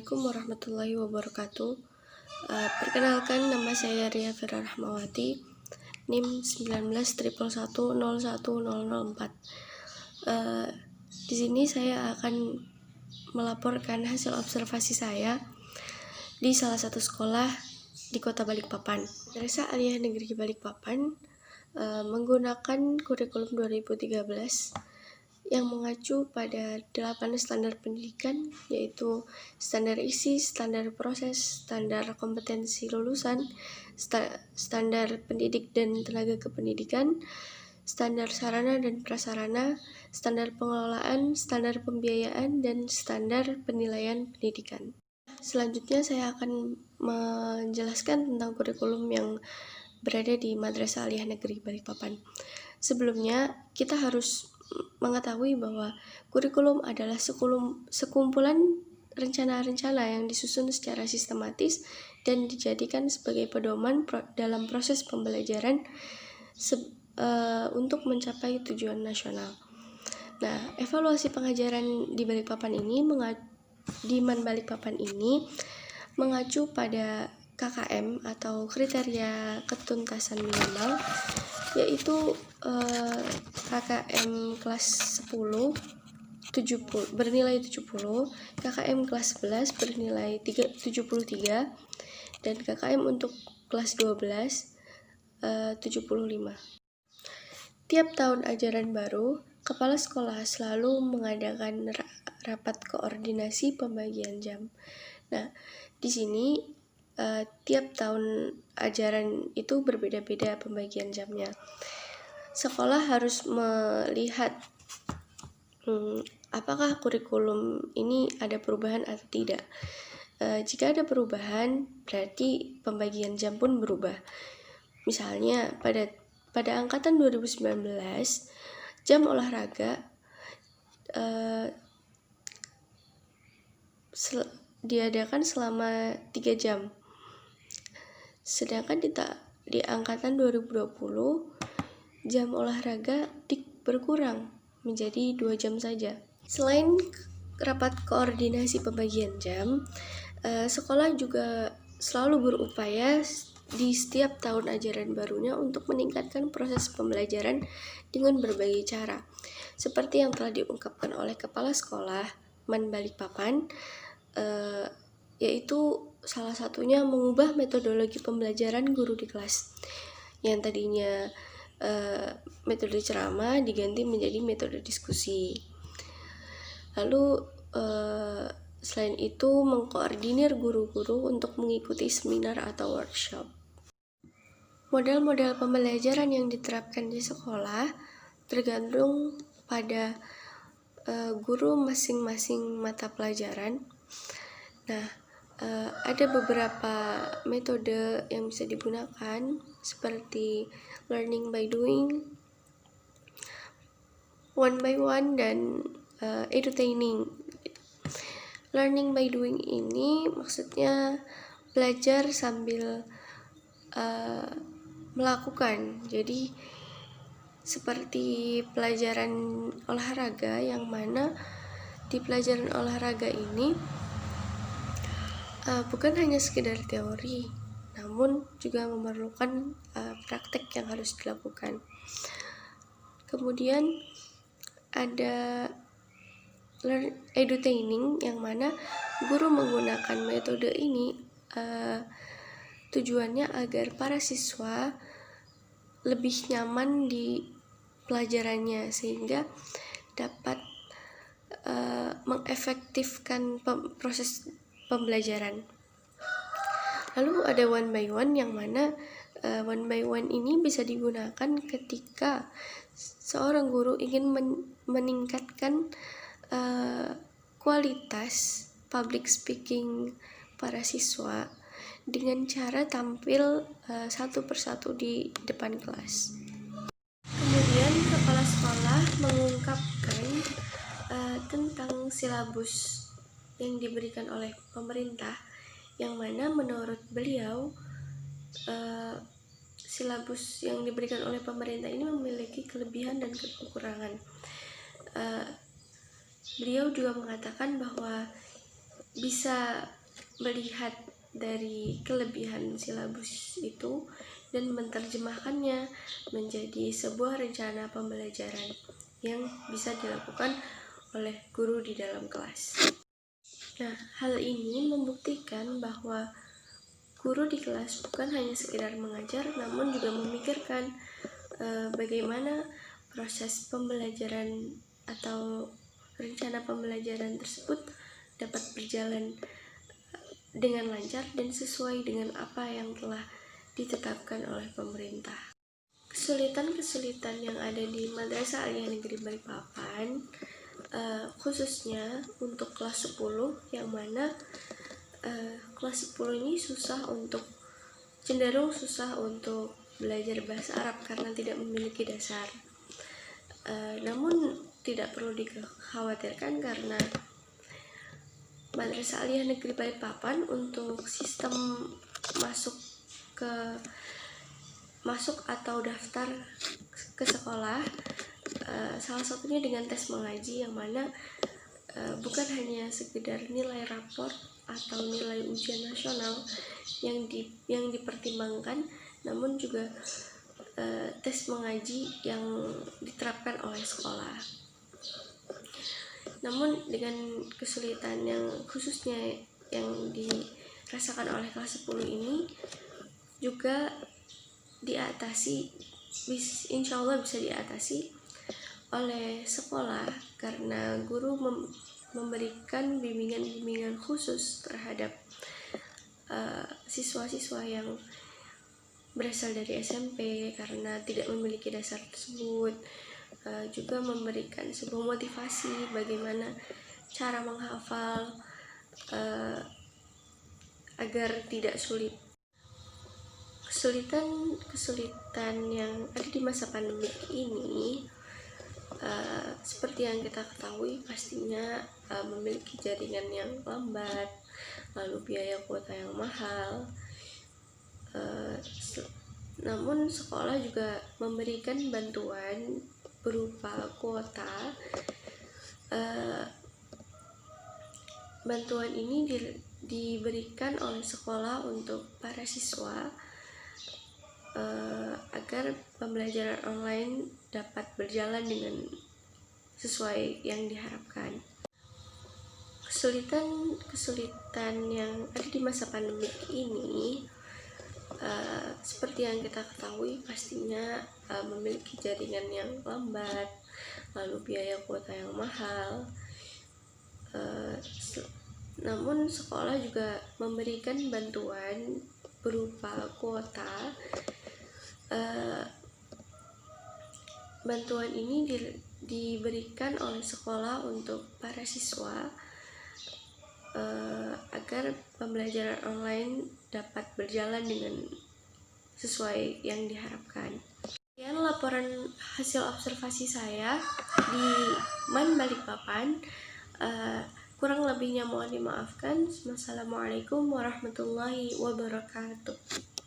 Assalamualaikum warahmatullahi wabarakatuh. Perkenalkan, nama saya Ria Fira Rahmawati, NIM 1911101004. Di sini saya akan melaporkan hasil observasi saya di salah satu sekolah di Kota Balikpapan. Madrasah Aliyah Negeri Balikpapan menggunakan kurikulum 2013 yang mengacu pada 8 standar pendidikan, yaitu standar isi, standar proses, standar kompetensi lulusan, standar pendidik dan tenaga kependidikan, standar sarana dan prasarana, standar pengelolaan, standar pembiayaan, dan standar penilaian pendidikan. Selanjutnya saya akan menjelaskan tentang kurikulum yang berada di Madrasah Aliyah Negeri Balikpapan. Sebelumnya, kita harus mengetahui bahwa kurikulum adalah sekumpulan rencana-rencana yang disusun secara sistematis dan dijadikan sebagai pedoman dalam proses pembelajaran untuk mencapai tujuan nasional. Nah, evaluasi pengajaran di Balikpapan ini mengacu pada KKM atau kriteria ketuntasan minimal, yaitu KKM kelas 10 bernilai 70, KKM kelas 11 bernilai 73, dan KKM untuk kelas 12 75. Tiap tahun ajaran baru, kepala sekolah selalu mengadakan rapat koordinasi pembagian jam. Nah, di sini tiap tahun ajaran itu berbeda-beda pembagian jamnya. Sekolah harus melihat apakah kurikulum ini ada perubahan atau tidak. Jika ada perubahan, berarti pembagian jam pun berubah. Misalnya pada angkatan 2019, jam olahraga diadakan selama 3 jam. Sedangkan di angkatan 2020, jam olahraga berkurang menjadi 2 jam saja. Selain rapat koordinasi pembagian jam, sekolah juga selalu berupaya di setiap tahun ajaran barunya untuk meningkatkan proses pembelajaran dengan berbagai cara. Seperti yang telah diungkapkan oleh Kepala Sekolah Man Balikpapan, yaitu salah satunya mengubah metodologi pembelajaran guru di kelas. Yang tadinya metode ceramah diganti menjadi metode diskusi. Lalu selain itu mengkoordinir guru-guru untuk mengikuti seminar atau workshop. Model-model pembelajaran yang diterapkan di sekolah tergantung pada guru masing-masing mata pelajaran. Nah, ada beberapa metode yang bisa digunakan, seperti learning by doing, one by one, dan edutaining. Learning by doing ini maksudnya belajar sambil melakukan. Jadi seperti pelajaran olahraga, yang mana di pelajaran olahraga ini bukan hanya sekedar teori, namun juga memerlukan praktek yang harus dilakukan. Kemudian ada edutaining, yang mana guru menggunakan metode ini tujuannya agar para siswa lebih nyaman di pelajarannya, sehingga dapat mengefektifkan proses pembelajaran. Lalu ada one by one, yang mana one by one ini bisa digunakan ketika seorang guru ingin meningkatkan kualitas public speaking para siswa dengan cara tampil satu persatu di depan kelas. Kemudian kepala sekolah mengungkapkan tentang silabus yang diberikan oleh pemerintah, yang mana menurut beliau silabus yang diberikan oleh pemerintah ini memiliki kelebihan dan kekurangan. Beliau juga mengatakan bahwa bisa melihat dari kelebihan silabus itu dan menerjemahkannya menjadi sebuah rencana pembelajaran yang bisa dilakukan oleh guru di dalam kelas. Nah, hal ini membuktikan bahwa guru di kelas bukan hanya sekedar mengajar, namun juga memikirkan bagaimana proses pembelajaran atau rencana pembelajaran tersebut dapat berjalan dengan lancar dan sesuai dengan apa yang telah ditetapkan oleh pemerintah. Kesulitan-kesulitan yang ada di Madrasah Aliyah Negeri Balikpapan, khususnya untuk kelas 10, yang mana kelas 10 ini cenderung susah untuk belajar bahasa Arab karena tidak memiliki dasar. Namun tidak perlu dikhawatirkan karena Madrasah Aliyah Negeri Balikpapan untuk sistem masuk atau daftar ke sekolah, salah satunya dengan tes mengaji, yang mana bukan hanya sekedar nilai rapor atau nilai ujian nasional yang dipertimbangkan, namun juga tes mengaji yang diterapkan oleh sekolah. Namun dengan kesulitan yang khususnya yang dirasakan oleh kelas 10 ini juga insya Allah bisa diatasi oleh sekolah karena guru memberikan bimbingan khusus terhadap siswa-siswa yang berasal dari SMP karena tidak memiliki dasar tersebut. Juga memberikan sebuah motivasi bagaimana cara menghafal agar tidak sulit. Kesulitan yang ada di masa pandemi ini, seperti yang kita ketahui, pastinya memiliki jaringan yang lambat, lalu biaya kuota yang mahal. Namun sekolah juga memberikan bantuan berupa kuota. Bantuan ini diberikan oleh sekolah untuk para siswa agar pembelajaran online dapat berjalan dengan sesuai yang diharapkan. Kesulitan yang ada di masa pandemi ini, seperti yang kita ketahui, pastinya memiliki jaringan yang lambat, lalu biaya kuota yang mahal. Namun sekolah juga memberikan bantuan berupa kuota. Bantuan ini diberikan oleh sekolah untuk para siswa agar pembelajaran online dapat berjalan dengan sesuai yang diharapkan. Sekian laporan hasil observasi saya di MAN Balikpapan. Kurang lebihnya mohon dimaafkan. Wassalamualaikum warahmatullahi wabarakatuh.